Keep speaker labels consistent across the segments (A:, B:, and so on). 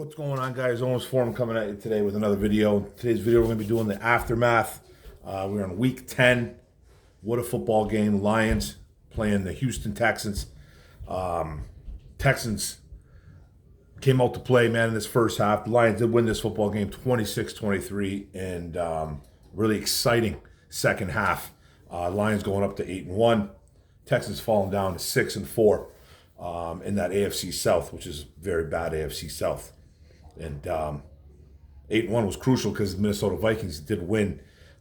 A: What's going on, guys? Owens Forum coming at you today with another video. Today's video, we're going to be doing the aftermath. We're on week 10. What a football game. Lions playing the Houston Texans. Texans came out to play, man, in this first half. The Lions did win this football game 26-23, and really exciting second half. Lions going up to 8-1. Texans falling down to 6-4 in that AFC South, which is very bad AFC South. And 8-1 was crucial because the Minnesota Vikings did win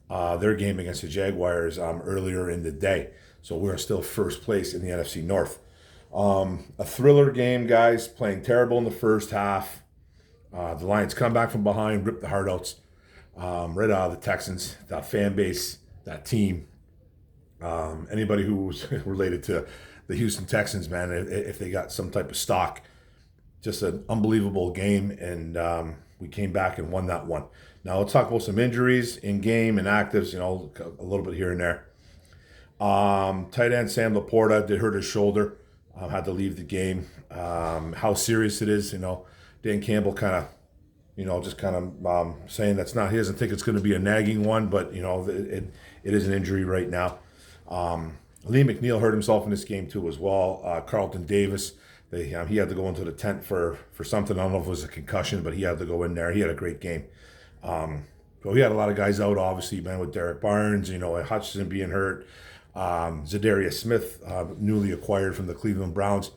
A: their game against the Jaguars earlier in the day. So we're still first place in the NFC North. A thriller game, guys, playing terrible in the first half. The Lions come back from behind, rip the heart outs right out of the Texans, that fan base, that team. Anybody who was related to the Houston Texans, man, if they got some type of stock, just an unbelievable game, and we came back and won that one. Now let's talk about some injuries in game and actives, a little bit here and there. Tight end Sam Laporta did hurt his shoulder, had to leave the game. How serious it is, Dan Campbell kind of, saying that's not, he doesn't think it's going to be a nagging one, but it is an injury right now. Lee McNeil hurt himself in this game too as well. Carlton Davis, he had to go into the tent for something. I don't know if it was a concussion, but he had to go in there. He had a great game. So he had a lot of guys out, obviously, man, with Derek Barnes, Hutchinson being hurt. Zadarius Smith, newly acquired from the Cleveland Browns,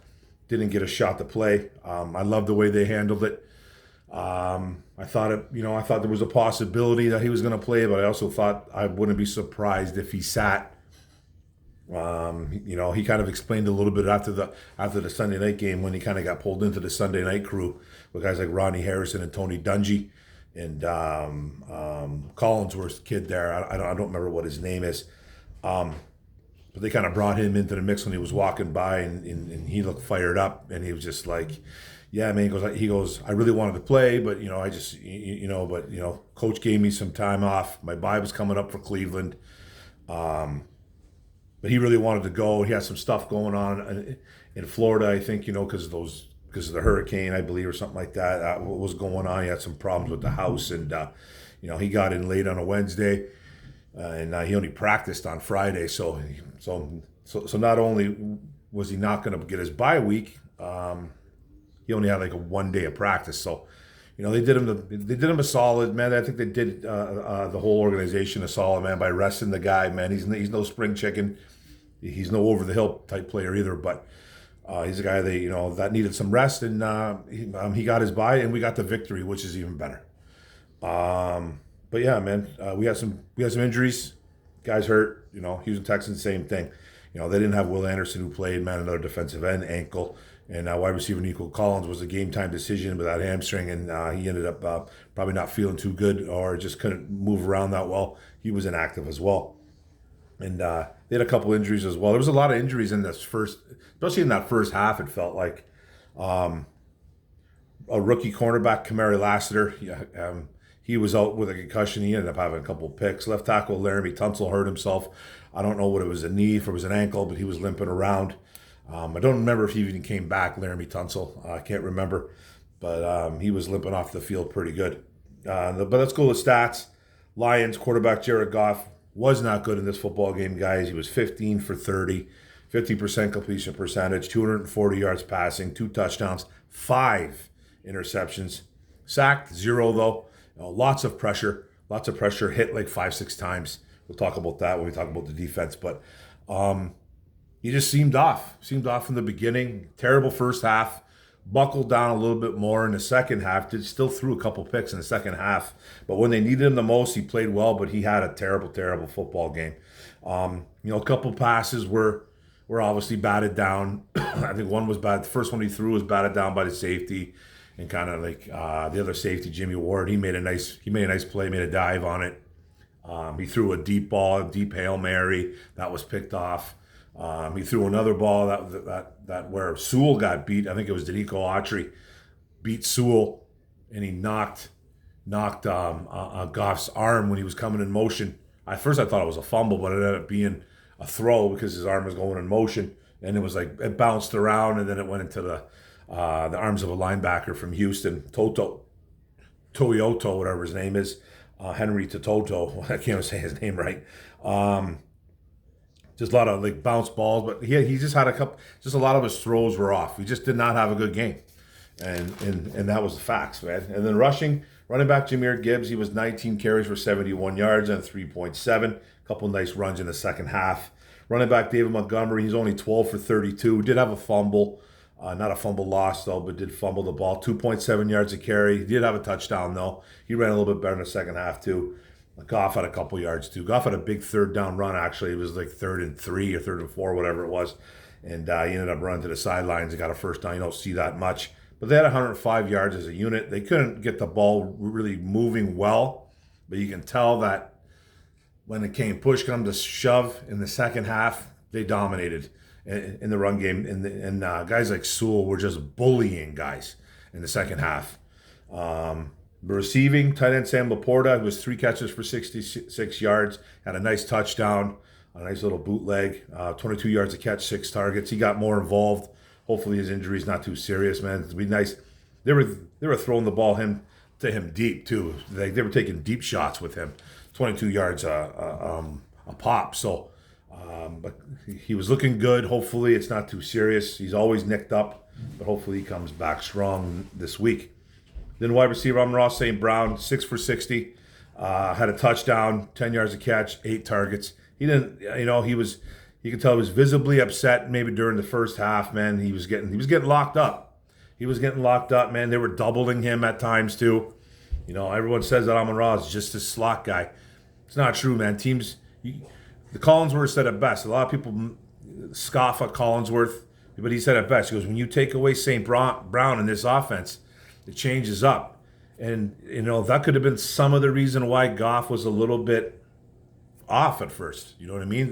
A: didn't get a shot to play. I love the way they handled it. I thought there was a possibility that he was going to play, but I also thought I wouldn't be surprised if he sat. He kind of explained a little bit after the Sunday night game when he kind of got pulled into the Sunday night crew with guys like Ronnie Harrison and Tony Dungy and Collinsworth's kid there. I don't remember what his name is, but they kind of brought him into the mix when he was walking by, and he looked fired up, and he was just like, "Yeah, man." He goes, "I really wanted to play, but Coach gave me some time off. My bye was coming up for Cleveland." But he really wanted to go. He had some stuff going on in Florida, I think, because of the hurricane, I believe, or something like that. What was going on? He had some problems with the house, and he got in late on a Wednesday, and he only practiced on Friday. So not only was he not going to get his bye week, he only had like a 1 day of practice. So, they did him a solid, man. I think they did the whole organization a solid, man, by resting the guy, man. He's no spring chicken. He's no over the hill type player either, but he's a guy that needed some rest, and he got his bye, and we got the victory, which is even better. But yeah, man, we had some injuries, guys hurt. Houston Texans, same thing. They didn't have Will Anderson, who played, man, another defensive end, ankle. And wide receiver Nico Collins was a game-time decision with that hamstring, and he ended up probably not feeling too good or just couldn't move around that well. He was inactive as well. And they had a couple injuries as well. There was a lot of injuries in this especially in that first half, it felt like. A rookie cornerback, Kamari Lassiter, he was out with a concussion. He ended up having a couple picks. Left tackle Laramie Tunsil hurt himself. I don't know what it was, a knee, if it was an ankle, but he was limping around. I don't remember if he even came back, Laramie Tunsil. I can't remember. But he was limping off the field pretty good. But let's go with stats. Lions quarterback Jared Goff was not good in this football game, guys. He was 15 for 30, 50% completion percentage, 240 yards passing, 2 touchdowns, 5 interceptions. Sacked, 0, though. Lots of pressure, hit like 5-6 times. We'll talk about that when we talk about the defense. But he just seemed off from the beginning. Terrible first half. Buckled down a little bit more in the second half. Still threw a couple picks in the second half. But when they needed him the most, he played well, but he had a terrible, terrible football game. A couple passes were obviously batted down. I think one was bad. The first one he threw was batted down by the safety. And kind of like the other safety, Jimmy Ward, he made a nice play, made a dive on it. He threw a deep ball, deep Hail Mary. That was picked off. He threw another ball that where Sewell got beat. I think it was Danico Autry beat Sewell, and he knocked Goff's arm when he was coming in motion. At first I thought it was a fumble, but it ended up being a throw because his arm was going in motion, and it was like it bounced around, and then it went into the the arms of a linebacker from Houston, Toyota, whatever his name is, Henry Tototo. I can't even say his name right. Just a lot of like bounce balls, but he just had a couple. Just a lot of his throws were off. He just did not have a good game, and that was the facts, man. And then running back Jahmyr Gibbs, he was 19 carries for 71 yards and 3.7. A couple nice runs in the second half. Running back David Montgomery, he's only 12 for 32. Did have a fumble, not a fumble loss though, but did fumble the ball. 2.7 yards a carry. He did have a touchdown though. He ran a little bit better in the second half too. Goff had a couple yards too. Goff had a big third down run actually. It was like 3rd and 3 or 3rd and 4, whatever it was. And he ended up running to the sidelines and got a first down. You don't see that much. But they had 105 yards as a unit. They couldn't get the ball really moving well. But you can tell that when it came push come to shove in the second half, they dominated in the run game. And guys like Sewell were just bullying guys in the second half. Receiving, tight end Sam Laporta was 3 catches for 66 yards, had a nice touchdown, a nice little bootleg, 22 yards a catch, 6 targets. He got more involved. Hopefully his injury's not too serious, man. It'd be nice. They were throwing the ball to him deep too. They were taking deep shots with him, 22 yards a pop. So, but he was looking good. Hopefully it's not too serious. He's always nicked up, but hopefully he comes back strong this week. Then wide receiver Amon-Ra St. Brown, 6 for 60, had a touchdown, 10 yards a catch, 8 targets. He didn't, you could tell he was visibly upset maybe during the first half, man. He was getting locked up. He was getting locked up, man. They were doubling him at times too. Everyone says that Amon-Ra is just a slot guy. It's not true, man. The Collinsworth said it best. A lot of people scoff at Collinsworth, but he said it best. He goes, when you take away St. Brown in this offense, it changes up. And, that could have been some of the reason why Goff was a little bit off at first. You know what I mean?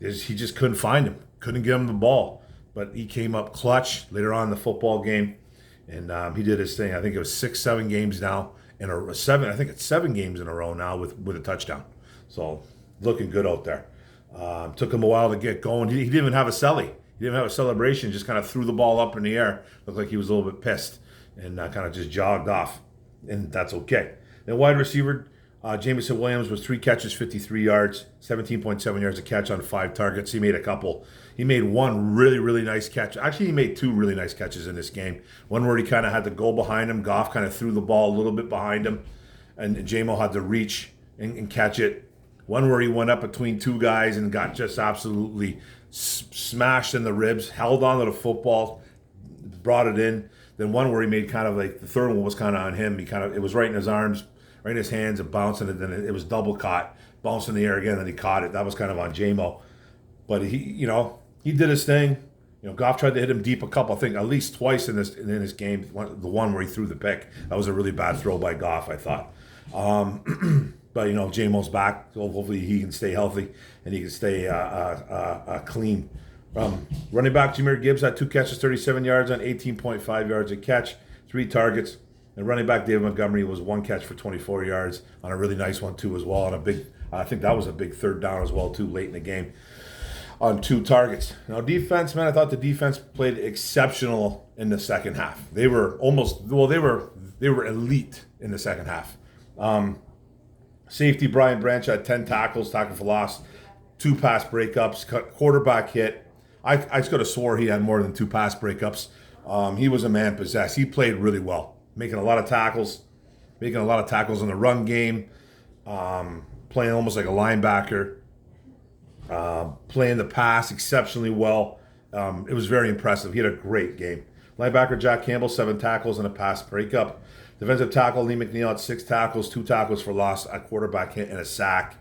A: He just couldn't find him. Couldn't get him the ball. But he came up clutch later on in the football game. And he did his thing. I think it was 7 games now. I think it's 7 games in a row now with a touchdown. So looking good out there. Took him a while to get going. He didn't even have a celly. He didn't have a celebration. Just kind of threw the ball up in the air. Looked like he was a little bit pissed. And kind of just jogged off, and that's okay. Then wide receiver, Jameson Williams was 3 catches, 53 yards, 17.7 yards a catch on 5 targets. He made a couple. He made one really, really nice catch. Actually, he made 2 really nice catches in this game. One where he kind of had to go behind him. Goff kind of threw the ball a little bit behind him, and Jamo had to reach and catch it. One where he went up between 2 guys and got just absolutely smashed in the ribs, held onto the football, brought it in. Then one where he made kind of like the third one was kind of on him. It was right in his arms, right in his hands, and bouncing it. Then it was double caught, bounced in the air again, and he caught it. That was kind of on Jamo. But he did his thing. Goff tried to hit him deep a couple, I think at least twice in this game. The one where he threw the pick, that was a really bad throw by Goff, I thought. But Jamo's back, so hopefully he can stay healthy and he can stay clean. Running back Jahmyr Gibbs had 2 catches, 37 yards on 18.5 yards a catch, 3 targets. And running back David Montgomery was 1 catch for 24 yards on a really nice one too as well. On I think that was a big third down as well too late in the game on 2 targets. Now defense, man, I thought the defense played exceptional in the second half. They were they were elite in the second half. Safety Brian Branch had 10 tackles, tackle for loss, 2 pass breakups, quarterback hit. I could have swore he had more than 2 pass breakups. He was a man possessed. He played really well, making a lot of tackles in the run game, playing almost like a linebacker, playing the pass exceptionally well. It was very impressive. He had a great game. Linebacker Jack Campbell, 7 tackles and a pass breakup. Defensive tackle Lee McNeil had 6 tackles, 2 tackles for loss, a quarterback hit, and a sack.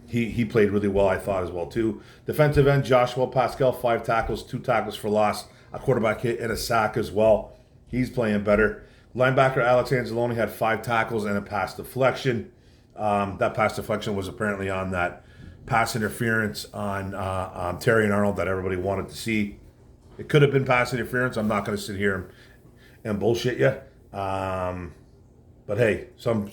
A: He played really well, I thought, as well, too. Defensive end Joshua Pascal, 5 tackles, 2 tackles for loss, a quarterback hit, and a sack as well. He's playing better. Linebacker Alex Anzalone had 5 tackles and a pass deflection. That pass deflection was apparently on that pass interference on Terry and Arnold that everybody wanted to see. It could have been pass interference. I'm not going to sit here and bullshit you. But hey, some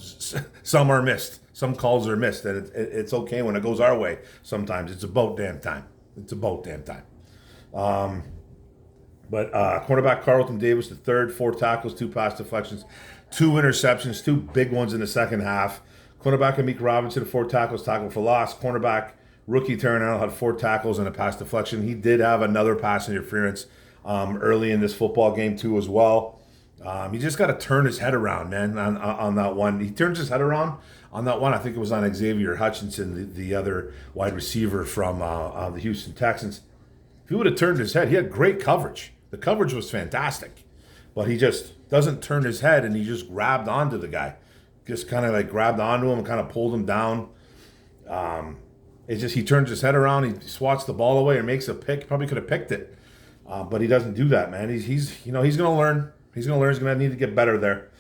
A: are missed. Some calls are missed, and it's okay when it goes our way. Sometimes it's about damn time. But cornerback Carlton Davis, the third, 4 tackles, 2 pass deflections, 2 interceptions, 2 big ones in the second half. Cornerback Amik Robinson, 4 tackles, tackle for loss. Cornerback rookie Terran Arnold had 4 tackles and a pass deflection. He did have another pass interference early in this football game too as well. He just got to turn his head around, man, on that one. He turns his head around on that one. I think it was on Xavier Hutchinson, the other wide receiver from the Houston Texans. If he would have turned his head, he had great coverage. The coverage was fantastic. But he just doesn't turn his head, and he just grabbed onto the guy. Just kind of like grabbed onto him and kind of pulled him down. It's just he turns his head around, he swats the ball away or makes a pick. Probably could have picked it. But he doesn't do that, man. He's going to learn. He's going to learn. He's going to need to get better there.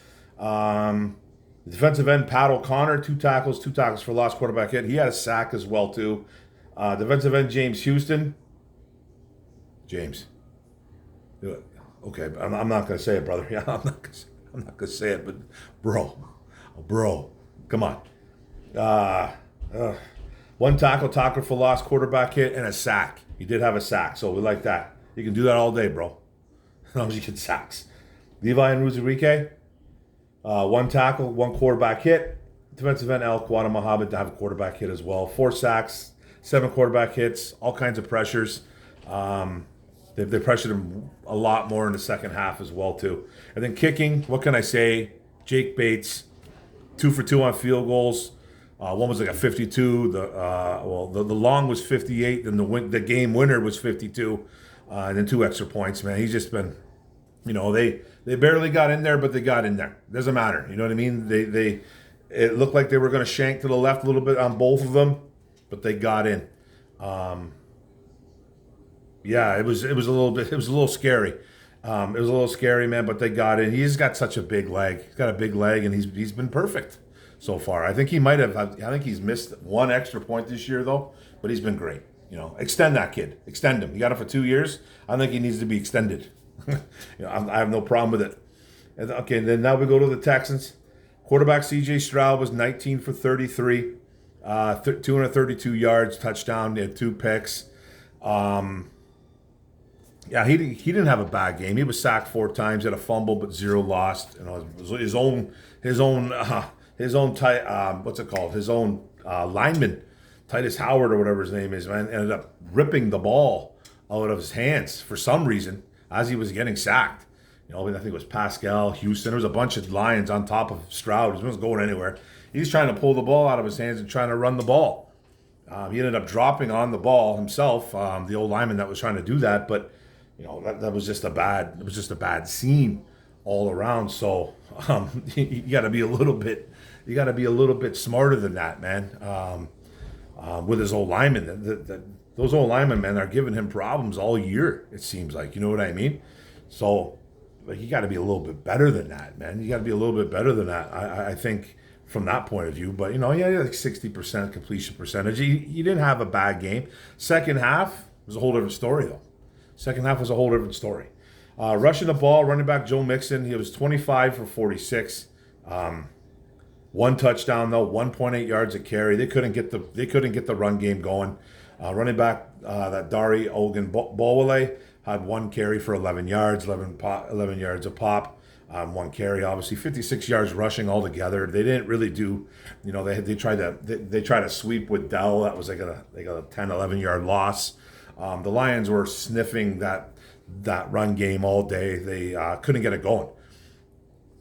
A: Defensive end Pat O'Connor, 2 tackles for loss, quarterback hit. He had a sack as well too. Defensive end James Houston. James. Okay, I'm not gonna say it, brother. Yeah, I'm not gonna say it, but bro, come on. 1 tackle for loss, quarterback hit, and a sack. He did have a sack, so we like that. You can do that all day, bro. As long as you get sacks. Levi and Ruzarike, 1 tackle, 1 quarterback hit. Defensive end El Quadra Mohammed to have a quarterback hit as well. 4 sacks, 7 quarterback hits, all kinds of pressures. They pressured him a lot more in the second half as well too. And then kicking, what can I say? Jake Bates, 2 for 2 on field goals. One was like a 52. The long was 58. Then the game winner was 52, and then 2 extra points. Man, he's just been, they barely got in there, but they got in there. Doesn't matter. You know what I mean? It looked like they were going to shank to the left a little bit on both of them, but they got in. Yeah, it was a little scary. It was a little scary, man, but they got in. He's got such a big leg. He's got a big leg, and he's been perfect so far. I think he's missed 1 extra point this year though, but he's been great. Extend that kid. Extend him. You got it for 2 years. I think he needs to be extended. I have no problem with it. Okay, then now we go to the Texans. Quarterback C.J. Stroud was 19 for 33, 232 yards, touchdown. He had 2 picks. Yeah, he didn't have a bad game. He was sacked 4 times, had a fumble, but 0 lost. His own lineman, Titus Howard or whatever his name is, man, ended up ripping the ball out of his hands for some reason as he was getting sacked. I think it was Pascal, Houston. There was a bunch of Lions on top of Stroud. He wasn't going anywhere. He's trying to pull the ball out of his hands and trying to run the ball. He ended up dropping on the ball himself, the old lineman that was trying to do that, but that was just a bad scene all around. So you got to be a little bit smarter than that, man. With his old linemen, those old linemen, man, are giving him problems all year. It seems like, you know what I mean. So you got to be a little bit better than that, man. You got to be a little bit better than that. I think from that point of view. But he had like 60% completion percentage. He didn't have a bad game. Second half was a whole different story though. Second half was a whole different story. Rushing the ball, running back Joe Mixon, he was 25 for 46. 1 touchdown though, 1.8 yards a carry. They couldn't get the run game going. Running back that Dari Ogunbowale had 1 carry for 11 yards, 11 yards a pop. 1 carry, obviously 56 yards rushing altogether. They didn't really do, they tried to sweep with Dell. That was like a 10, 11 yard loss. The Lions were sniffing that run game all day. They couldn't get it going.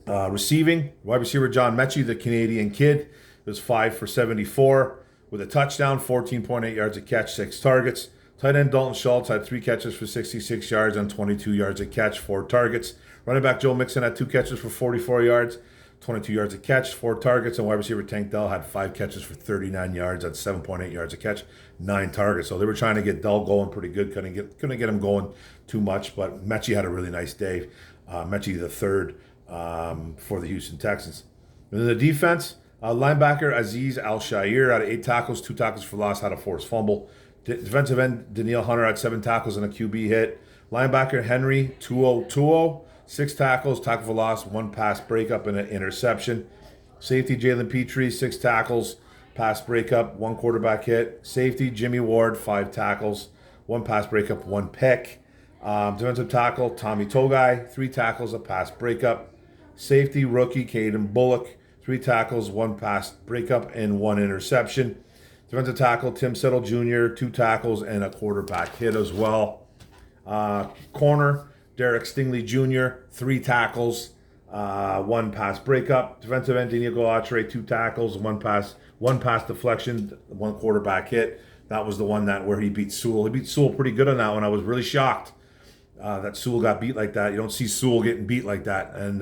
A: Receiving, wide receiver John Mechie, the Canadian kid, was 5 for 74 with a touchdown, 14.8 yards a catch, 6 targets. Tight end Dalton Schultz had 3 catches for 66 yards and 22 yards a catch, 4 targets. Running back Joe Mixon had 2 catches for 44 yards, 22 yards a catch, 4 targets. And wide receiver Tank Dell had 5 catches for 39 yards at 7.8 yards a catch, 9 targets. So they were trying to get Dell going pretty good. Couldn't get him going too much, but Mechie had a really nice day. Mechie the third for the Houston Texans. And then the defense, linebacker Aziz Al-Shair had 8 tackles, 2 tackles for loss, had a forced fumble. Defensive end Daniil Hunter had 7 tackles and a QB hit. Linebacker Henry Tuo, 6 tackles, tackle for loss, 1 pass breakup and an interception. Safety Jalen Petrie, 6 tackles, pass breakup, 1 quarterback hit. Safety Jimmy Ward, 5 tackles, 1 pass breakup, 1 pick. Defensive tackle, Tommy Togai, 3 tackles, a pass breakup. Safety, rookie, Caden Bullock, 3 tackles, 1 pass breakup, and 1 interception. Defensive tackle, Tim Settle Jr., 2 tackles, and a quarterback hit as well. Corner, Derek Stingley Jr., 3 tackles, 1 pass breakup. Defensive end, Daniel Atre, 2 tackles, 1 pass deflection, 1 quarterback hit. That was the one where he beat Sewell. He beat Sewell pretty good on that one. I was really shocked that Sewell got beat like that. You don't see Sewell getting beat like that, and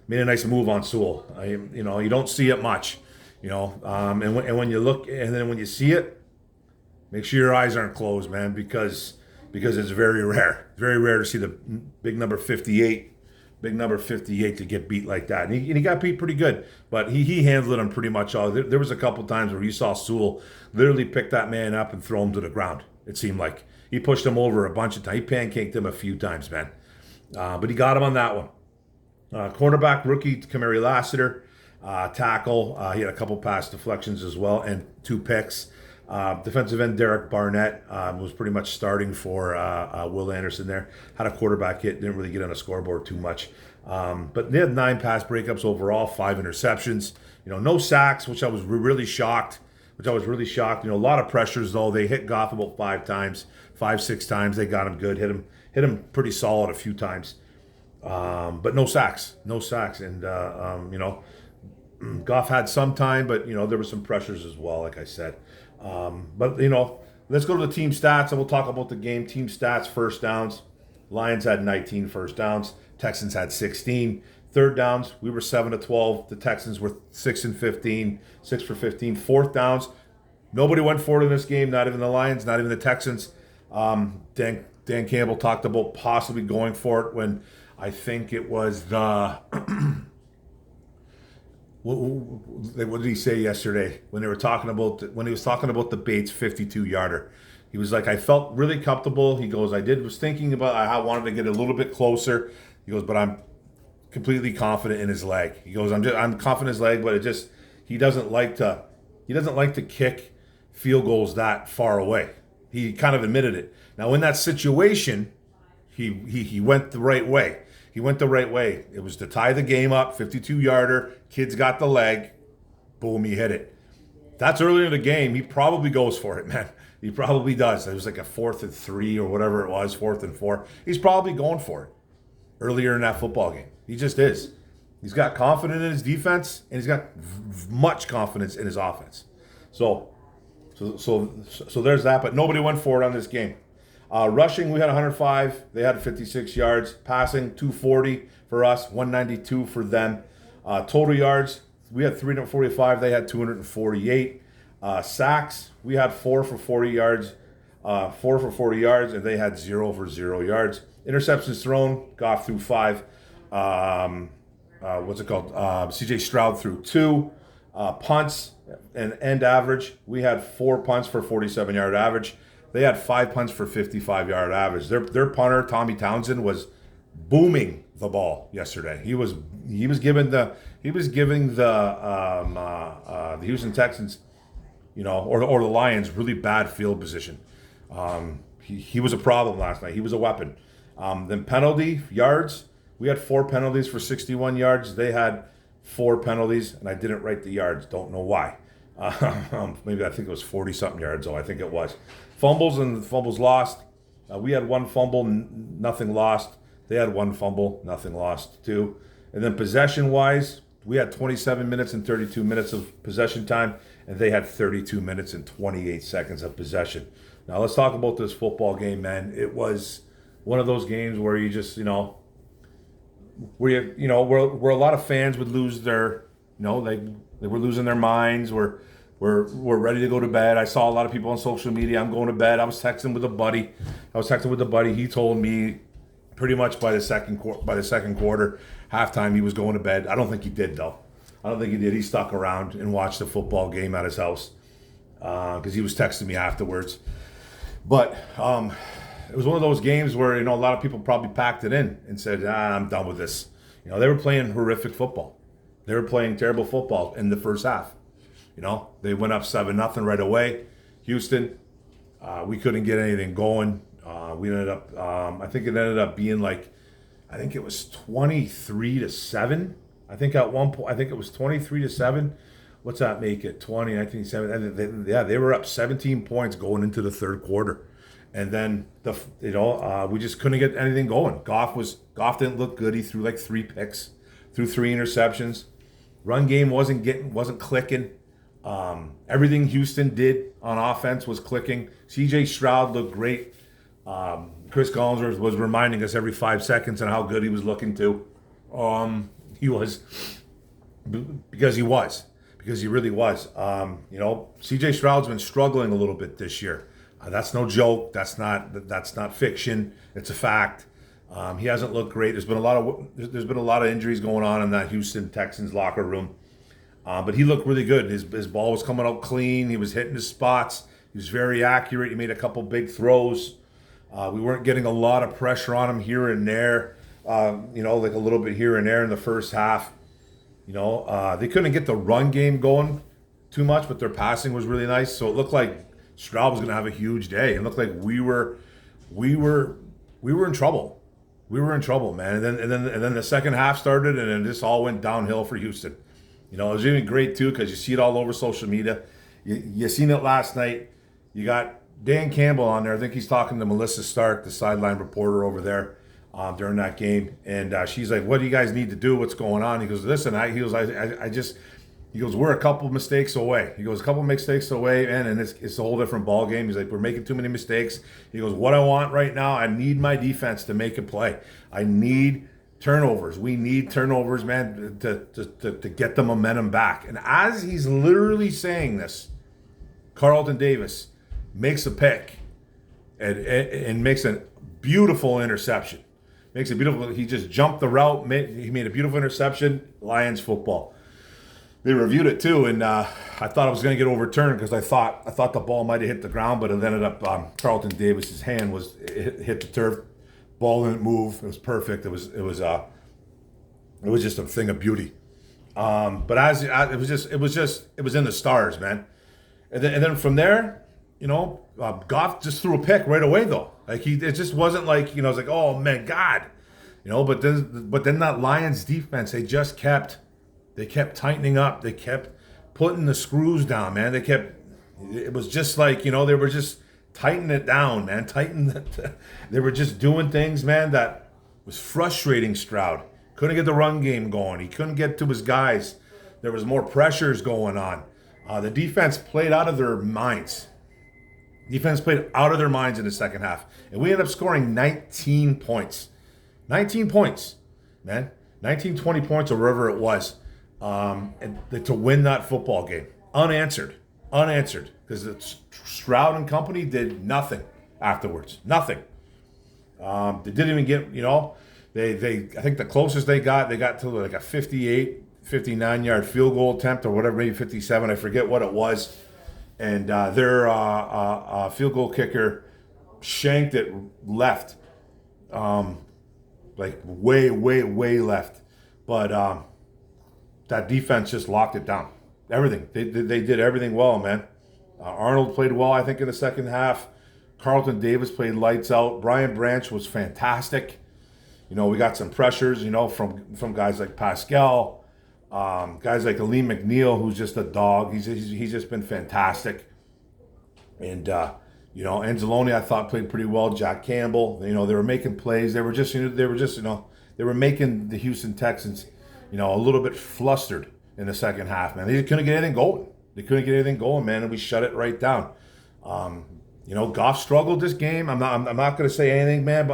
A: made a nice move on Sewell. You don't see it much, and when you look, and then when you see it, make sure your eyes aren't closed, man, because it's very rare. Very rare to see the big number 58 to get beat like that. And he got beat pretty good, but he handled him pretty much all. There was a couple times where you saw Sewell literally pick that man up and throw him to the ground. It seemed like he pushed him over a bunch of times. He pancaked him a few times, man. But he got him on that one. Quarterback, rookie, Kamari Lassiter. Tackle, he had a couple pass deflections as well and 2 picks. Defensive end Derek Barnett was pretty much starting for Will Anderson there. Had a quarterback hit, didn't really get on the scoreboard too much. But they had 9 pass breakups overall, 5 interceptions. No sacks, which I was really shocked. A lot of pressures though. They hit Goff about 5-6 times. They got him good. Hit him pretty solid a few times. But no sacks. And Goff had some time, but there were some pressures as well, like I said. But let's go to the team stats, and we'll talk about the game. Team stats: first downs, Lions had 19 first downs. Texans had 16. Third downs, we were 7-12. The Texans were 6-15, 6 for 15. Fourth downs, nobody went for it in this game. Not even the Lions, not even the Texans. Dan Campbell talked about possibly going for it when I think it was the. What did he say yesterday when he was talking about the Bates 52-yarder? He was like, I felt really comfortable. He goes, was thinking about, I wanted to get a little bit closer. He goes, but I'm completely confident in his leg. He goes, I'm confident in his leg, but he doesn't like to kick field goals that far away. He kind of admitted it. Now in that situation, he went the right way. He went the right way. It was to tie the game up, 52-yarder. Kids got the leg. Boom, he hit it. That's early in the game. He probably goes for it, man. He probably does. It was like a 4th and 3 or whatever it was, 4th and 4. He's probably going for it earlier in that football game. He just is. He's got confidence in his defense, and he's got much confidence in his offense. So there's that, but nobody went for it on this game. Rushing, we had 105. They had 56 yards. Passing, 240 for us, 192 for them. Total yards, we had 345. They had 248. Sacks, we had 4 for 40 yards. 4 for 40 yards, and they had 0 for 0 yards. Interceptions thrown, Goff threw 5. CJ Stroud threw 2. Punts and end average, we had 4 punts for 47-yard average. They had 5 punts for 55-yard average. Their punter, Tommy Townsend, was booming the ball yesterday. He was giving the Houston Texans, or the Lions, really bad field position. He was a problem last night. He was a weapon. Then penalty yards, we had 4 penalties for 61 yards. They had 4 penalties, and I didn't write the yards. Don't know why. Maybe I think it was 40-something yards, though. I think it was. Fumbles and fumbles lost. We had 1 fumble, nothing lost. They had 1 fumble, nothing lost, too. And then possession-wise, we had 27 minutes and 32 minutes of possession time, and they had 32 minutes and 28 seconds of possession. Now, let's talk about this football game, man. It was one of those games where you just, where a lot of fans would lose their, they were losing their minds. We're ready to go to bed. I saw a lot of people on social media. I'm going to bed. I was texting with a buddy. He told me pretty much by the second quarter, halftime, he was going to bed. I don't think he did, though. He stuck around and watched the football game at his house because he was texting me afterwards. But it was one of those games where a lot of people probably packed it in and said, I'm done with this. They were playing horrific football. They were playing terrible football in the first half. They went up 7-0 right away. Houston, we couldn't get anything going. We ended up, I think it ended up being like, I think it was 23-7. I think at one point, I think it was 23-7. What's that make it? 20, 19, 7. Yeah, they were up 17 points going into the third quarter. And then we just couldn't get anything going. Goff didn't look good. He threw like 3 picks, threw 3 interceptions. Run game wasn't clicking. Everything Houston did on offense was clicking. C.J. Stroud looked great. Chris Collinsworth was reminding us every 5 seconds on how good he was looking too. He was because he really was. C.J. Stroud's been struggling a little bit this year. That's no joke. That's not fiction. It's a fact. He hasn't looked great. There's been a lot of injuries going on in that Houston Texans locker room. But he looked really good. His ball was coming out clean. He was hitting his spots. He was very accurate. He made a couple big throws. We weren't getting a lot of pressure on him here and there. Like a little bit here and there in the first half. They couldn't get the run game going too much, but their passing was really nice. So it looked like Stroud was going to have a huge day. It looked like we were in trouble. We were in trouble, man. And then the second half started, and then this all went downhill for Houston. It was even great too because you see it all over social media. You seen it last night. You got Dan Campbell on there. I think he's talking to Melissa Stark, the sideline reporter over there during that game, and she's like, "What do you guys need to do? What's going on?" He goes, "Listen, he goes, we're a couple mistakes away. He goes, a couple mistakes away, man, and it's a whole different ball game. He's like, we're making too many mistakes. He goes, what I want right now, I need my defense to make a play. I need turnovers. We need turnovers, man, to get the momentum back." And as he's literally saying this, Carlton Davis makes a pick and makes a beautiful interception. He just jumped the route. He made a beautiful interception. Lions football. They reviewed it too, and I thought it was going to get overturned because I thought the ball might have hit the ground, but it ended up Carlton Davis's hand hit the turf. Ball didn't move. It was perfect. It was just a thing of beauty. But it was in the stars, man. And then from there, Goff just threw a pick right away though. Like it just wasn't like it's like, oh man, God, But then that Lions defense, they kept tightening up. They kept putting the screws down, man. It was just like, they were just tightening it down, man. They were just doing things, man, that was frustrating Stroud. Couldn't get the run game going. He couldn't get to his guys. There was more pressures going on. The defense played out of their minds. Defense played out of their minds in the second half. And we ended up scoring 19 points. 19 points, man. 19, 20 points or wherever it was. And to win that football game, unanswered, because Stroud and company did nothing afterwards, nothing. They didn't even get, I think the closest they got to like a 58, 59-yard field goal attempt or whatever, maybe 57, I forget what it was, and their field goal kicker shanked it left, like way left, but. That defense just locked it down. Everything. They did everything well, man. Arnold played well, I think, in the second half. Carlton Davis played lights out. Brian Branch was fantastic. We got some pressures, from guys like Pascal, guys like Aleem McNeil, who's just a dog. He's just been fantastic. And, Anzalone, I thought, played pretty well. Jack Campbell, they were making plays. They were making the Houston Texans a little bit flustered in the second half, man. They couldn't get anything going. Man, and we shut it right down. Goff struggled this game. I'm not going to say anything, man,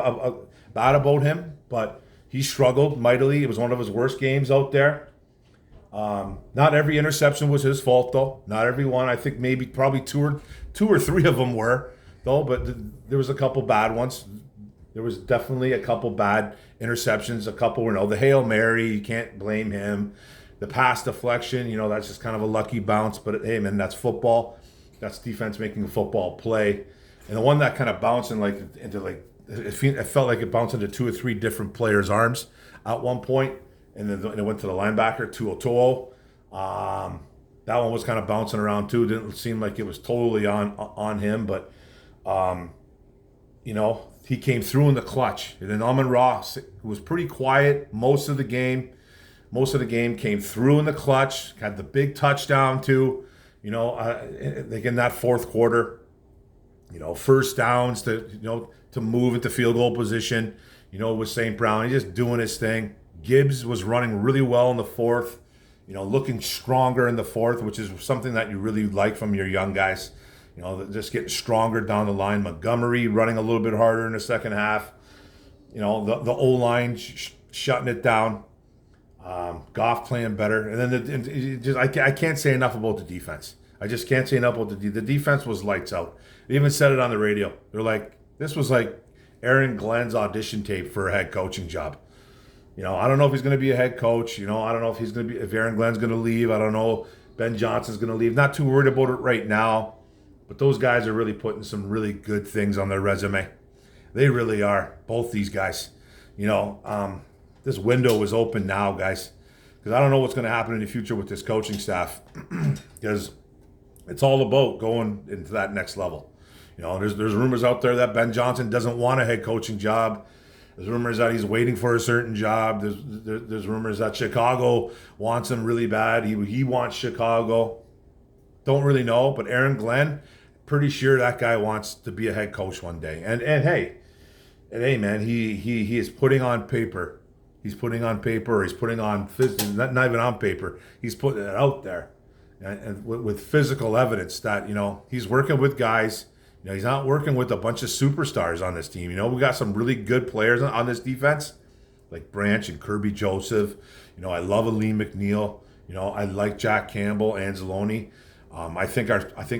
A: bad about him, but he struggled mightily. It was one of his worst games out there. Not every interception was his fault, though. Not every one. I think probably two or three of them were, though. But there was a couple bad ones. There was definitely a couple bad interceptions. A couple were the Hail Mary. You can't blame him. The pass deflection, that's just kind of a lucky bounce. But hey, man, that's football. That's defense making a football play. And the one that kind of bounced it felt like it bounced into 2 or 3 different players' arms at one point, and then it went to the linebacker, Tuoto'o. That one was kind of bouncing around too. Didn't seem like it was totally on him, but. he came through in the clutch. And then Amon Ross, who was pretty quiet most of the game, came through in the clutch, had the big touchdown too. Like in that fourth quarter, first downs to move into field goal position. With St. Brown, he's just doing his thing. Gibbs was running really well in the fourth. Looking stronger in the fourth, which is something that you really like from your young guys. Just getting stronger down the line. Montgomery running a little bit harder in the second half. The O-line shutting it down. Goff playing better. And then I can't say enough about the defense. I just can't say enough about the defense was lights out. They even said it on the radio. They're like, this was like Aaron Glenn's audition tape for a head coaching job. I don't know if he's going to be a head coach. I don't know if Aaron Glenn's going to leave. I don't know Ben Johnson's going to leave. Not too worried about it right now. But those guys are really putting some really good things on their resume. They really are. Both these guys. This window is open now, guys. Because I don't know what's going to happen in the future with this coaching staff. Because it's all about going into that next level. There's rumors out there that Ben Johnson doesn't want a head coaching job. There's rumors that he's waiting for a certain job. There's rumors that Chicago wants him really bad. He wants Chicago. Don't really know, but Aaron Glenn, pretty sure that guy wants to be a head coach one day. And hey, man, he is putting on paper. He's putting on paper. He's putting on not even on paper. He's putting it out there, and with physical evidence that he's working with guys. He's not working with a bunch of superstars on this team. We got some really good players on this defense, like Branch and Kirby Joseph. I love Aleem McNeil. I like Jack Campbell, Anzalone. I think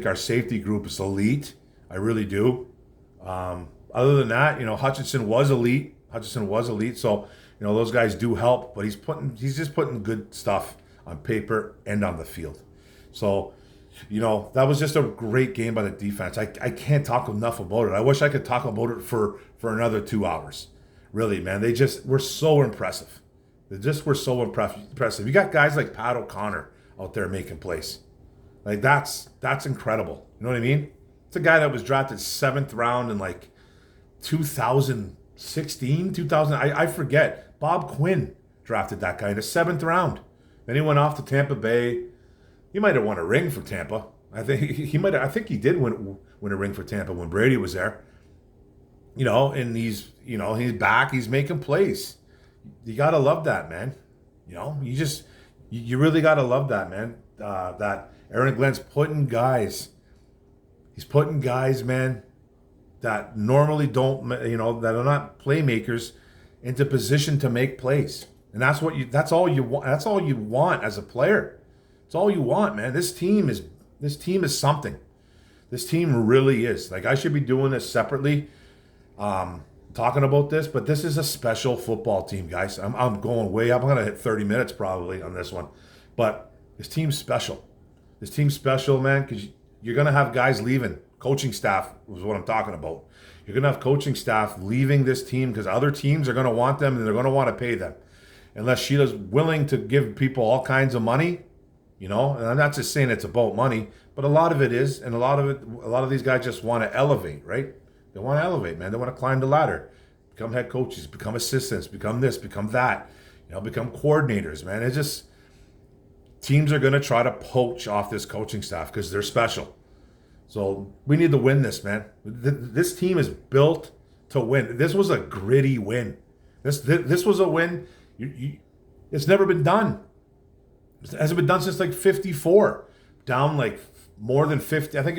A: our safety group is elite. I really do. Other than that, Hutchinson was elite. So those guys do help, but he's just putting good stuff on paper and on the field. So. That was just a great game by the defense. I can't talk enough about it. I wish I could talk about it for another 2 hours. Really, man. They just were so impressive. They just were so impressive. You got guys like Pat O'Connor out there making plays. Like, that's incredible. You know what I mean? It's a guy that was drafted 7th round in, 2016, 2000. I forget. Bob Quinn drafted that guy in the 7th round. Then he went off to Tampa Bay. He might have won a ring for Tampa. I think he did win a ring for Tampa when Brady was there. And he's back. He's making plays. You gotta love that, man. You really gotta love that, man. That Aaron Glenn's putting guys. He's putting guys, man, that normally don't, that are not playmakers, into position to make plays. And that's all you want. That's all you want as a player. It's all you want, man. This team is something. This team really is. Like, I should be doing this separately, talking about this, but this is a special football team, guys. I'm going way up. I'm gonna hit 30 minutes probably on this one, but this team's special. This team's special, man, because you're gonna have guys leaving. Coaching staff is what I'm talking about. You're gonna have coaching staff leaving this team because other teams are gonna want them and they're gonna want to pay them, unless Sheila's willing to give people all kinds of money. And I'm not just saying it's about money, but a lot of it is, and a lot of these guys just want to elevate, right? They want to elevate, man. They want to climb the ladder, become head coaches, become assistants, become this, become that, become coordinators, man. It's just, teams are going to try to poach off this coaching staff because they're special. So we need to win this, man. This team is built to win. This was a gritty win. This was a win. It's never been done. It hasn't been done since 54, down more than 50. I think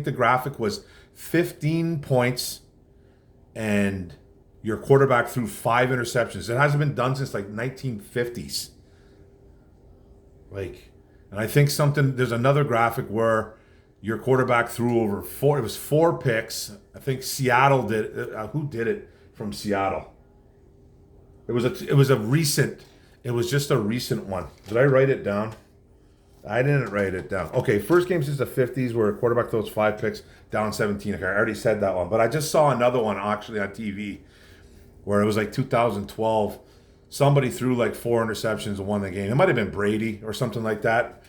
A: the graphic was 15 points, and your quarterback threw 5 interceptions. It hasn't been done since 1950s. And I think there's another graphic where your quarterback threw over 4. It was 4 picks. I think Seattle did. Who did it from Seattle? It was a recent. It was just a recent one. Did I write it down? I didn't write it down. Okay, first game since the 50s where a quarterback throws 5 picks, down 17. Okay, I already said that one. But I just saw another one actually on TV where it was 2012. Somebody threw 4 interceptions and won the game. It might have been Brady or something like that.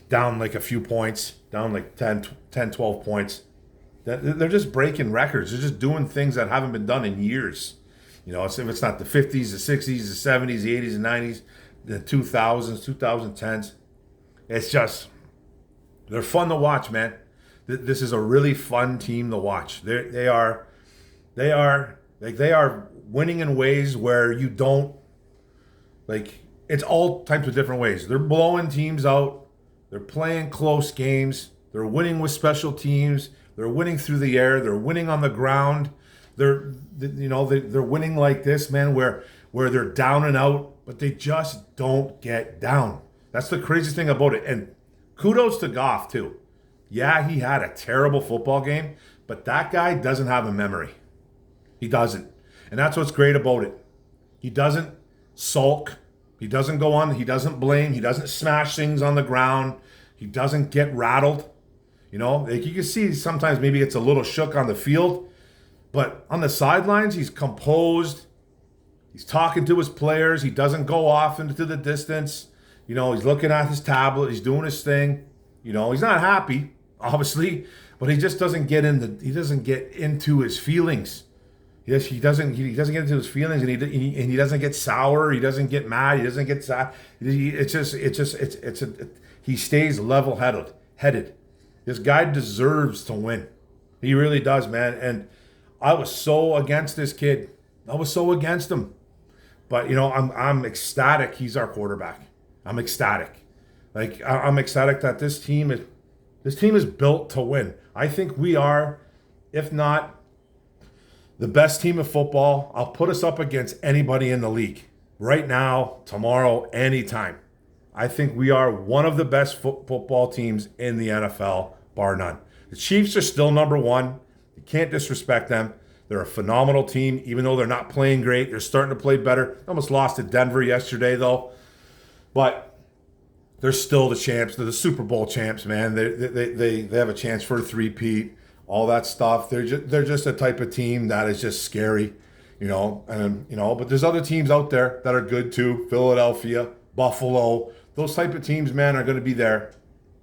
A: Down a few points. Down 10, 12 points. They're just breaking records. They're just doing things that haven't been done in years. If it's not the 50s, the 60s, the 70s, the 80s, and 90s, the 2000s, 2010s. It's just, they're fun to watch, man. This is a really fun team to watch. They are winning in ways where you don't, like, it's all types of different ways. They're blowing teams out. They're playing close games. They're winning with special teams. They're winning through the air. They're winning on the ground. They're winning like this, man, where they're down and out, but they just don't get down. That's the craziest thing about it. And kudos to Goff, too. Yeah, he had a terrible football game, but that guy doesn't have a memory. He doesn't. And that's what's great about it. He doesn't sulk. He doesn't go on. He doesn't blame. He doesn't smash things on the ground. He doesn't get rattled. Like you can see sometimes maybe it's a little shook on the field, but on the sidelines, he's composed. He's talking to his players. He doesn't go off into the distance. He's looking at his tablet. He's doing his thing. He's not happy, obviously, but he just doesn't get into his feelings. He doesn't get into his feelings, and he doesn't get sour. He doesn't get mad. He doesn't get sad. He stays level-headed. This guy deserves to win. He really does, man. And I was so against this kid. I was so against him. But I'm ecstatic. He's our quarterback. I'm ecstatic. Like I'm ecstatic that this team is built to win. I think we are, if not the best team of football. I'll put us up against anybody in the league right now, tomorrow, anytime. I think we are one of the best football teams in the NFL, bar none. The Chiefs are still number one. You can't disrespect them. They're a phenomenal team, even though they're not playing great. They're starting to play better. They almost lost to Denver yesterday, though. But they're still the champs. They're the Super Bowl champs, man. They have a chance for a three-peat, all that stuff. They're just a type of team that is just scary, But there's other teams out there that are good too. Philadelphia, Buffalo, those type of teams, man, are going to be there.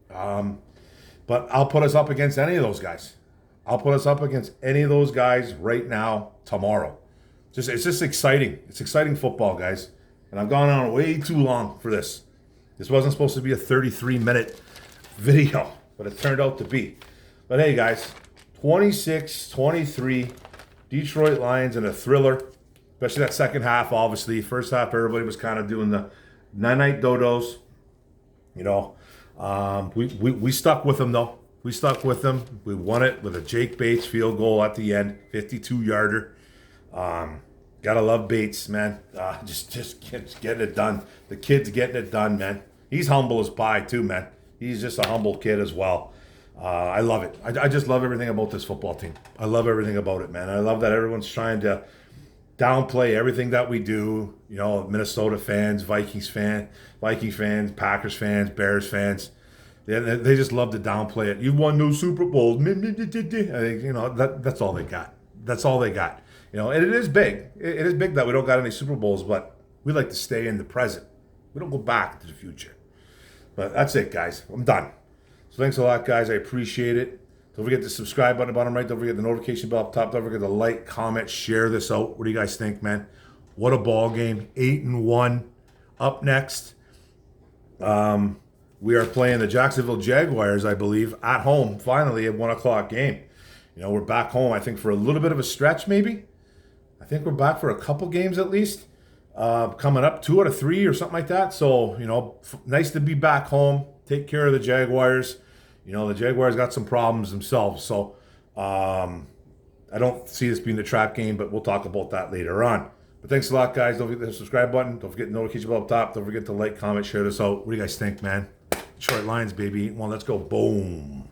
A: But I'll put us up against any of those guys. I'll put us up against any of those guys right now, tomorrow. It's just exciting. It's exciting football, guys. And I've gone on way too long for this. This wasn't supposed to be a 33-minute video, but it turned out to be. But hey, guys, 26-23, Detroit Lions in a thriller, especially that second half, obviously. First half, everybody was kind of doing the night-night dodos. We stuck with them, though. We stuck with them. We won it with a Jake Bates field goal at the end, 52-yarder. Gotta love Bates, man. Just getting it done. The kid's getting it done, man. He's humble as pie, too, man. He's just a humble kid as well. I love it. I just love everything about this football team. I love everything about it, man. I love that everyone's trying to downplay everything that we do. Minnesota fans, Vikings fans, Packers fans, Bears fans. They just love to downplay it. You've won no Super Bowls. I think, that's all they got. That's all they got. And it is big. It is big that we don't got any Super Bowls, but we like to stay in the present. We don't go back to the future. But that's it, guys. I'm done. So thanks a lot, guys. I appreciate it. Don't forget the subscribe button at the bottom right. Don't forget the notification bell up top. Don't forget to like, comment, share this out. What do you guys think, man? What a ball game. 8-1. Up next, we are playing the Jacksonville Jaguars, I believe, at home, finally, at 1 o'clock game. We're back home, I think, for a little bit of a stretch, maybe. I think we're back for a couple games at least. Coming up, 2 out of 3 or something like that. So, nice to be back home. Take care of the Jaguars. The Jaguars got some problems themselves. So, I don't see this being the trap game, but we'll talk about that later on. But thanks a lot, guys. Don't forget the subscribe button. Don't forget the notification bell up top. Don't forget to like, comment, share this out. What do you guys think, man? Detroit Lions, baby. Well, let's go. Boom.